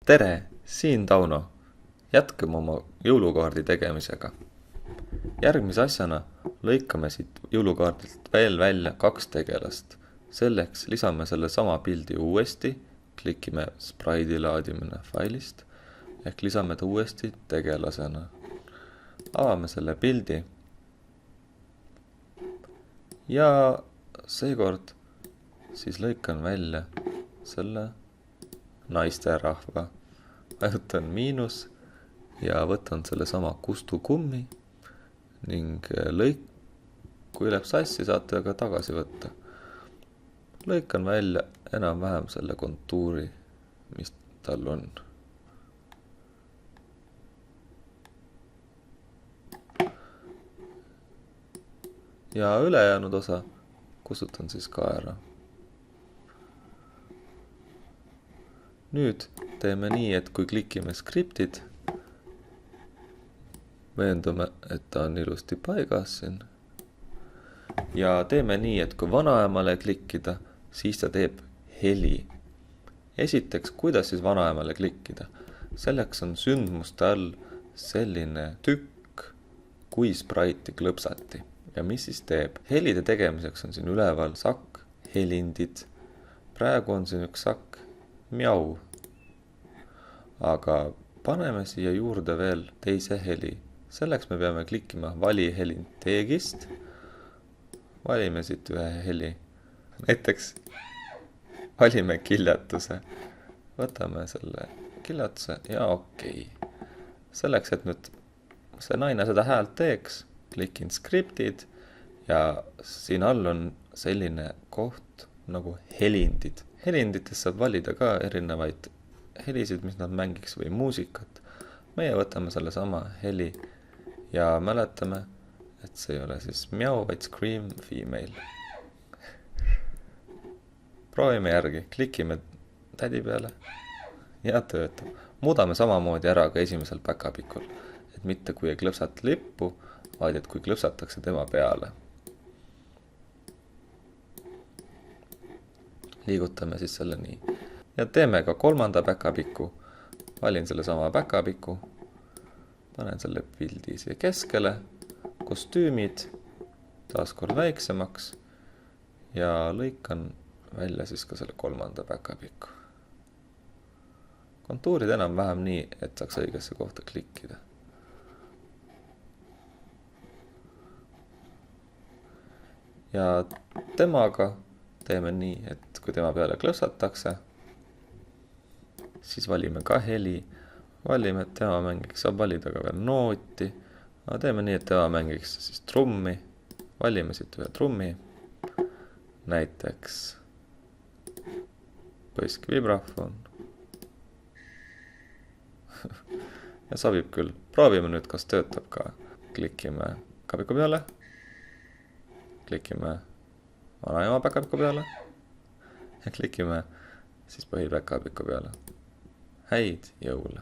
Tere, siin Tauno. Jätkame oma jõulukaardi tegemisega. Järgmise asjana lõikame siit jõulukaardilt veel välja 2 tegelast. Selleks lisame selle sama pildi uuesti, klikime spraidi laadimine failist, ehk lisame ta uuesti tegelasena. Avame selle pildi ja seekord siis lõikan välja selle naisterahva. Vajutan miinus ja võtan selle sama kustu kummi ning kui läheb sassi, saate aga tagasi võtta. Lõikan välja enam-vähem selle kontuuri, mis tal on. Ja ülejäänud osa kustutan siis ka ära. Nüüd teeme nii, et kui klikime skriptid, veendume, et ta on ilusti paigas siin. Ja teeme nii, et kui vanaemale klikkida, siis ta teeb heli. Esiteks, kuidas siis vanaemale klikkida? Selleks on sündmuste all selline tükk, kui spraiti klõpsati. Ja mis siis teeb? Helide tegemiseks on siin üleval sakk, helindid. Praegu on siin üks sakk, mjau. Aga paneme siia juurde veel teise heli. Selleks me peame klikkima vali helind teegist. Valime siit ühe heli. Näiteks valime kiljatuse. Võtame selle kiljatuse ja okei. Selleks, et nüüd see naine seda häält teeks, klikin skriptid ja siin all on selline koht nagu helindid. Helinditest saab valida ka erinevaid helisid, mis nad mängiks või muusikat. Meie võtame selle sama heli ja mäletame, et see ei ole siis mjau, vaid scream female. Proovime järgi, klikime tädi peale ja töötab. Muudame samamoodi ära ka esimesel päkapikul, et mitte kui ei klõpsata lippu, vaid et kui klõpsatakse tema peale. Liigutame siis selle nii. Ja teeme ka 3. päkapiku. Valin selle sama päkapiku. Panen selle pildi siia keskele. Kostüümid taaskord väiksemaks. Ja lõikan välja siis ka selle 3. päkapiku. Kontuurid enam-vähem nii, et saaks õigesse kohta klikkida. Ja temaga teeme nii, et kui tema peale klõpsatakse, siis valime ka heli. Valime, et tema mängiks, saab valida ka veel nooti. Aga teeme nii, et tema mängiks siis trummi. Valime siit ühe trummi. Näiteks põisk vibrafon. Ja sobib küll. Proovime nüüd, kas töötab ka. Klikime päkapiku peale. Klikime vanaema päkapiku peale. Ja klikime siis põhipäkapiku peale. Häid jõule!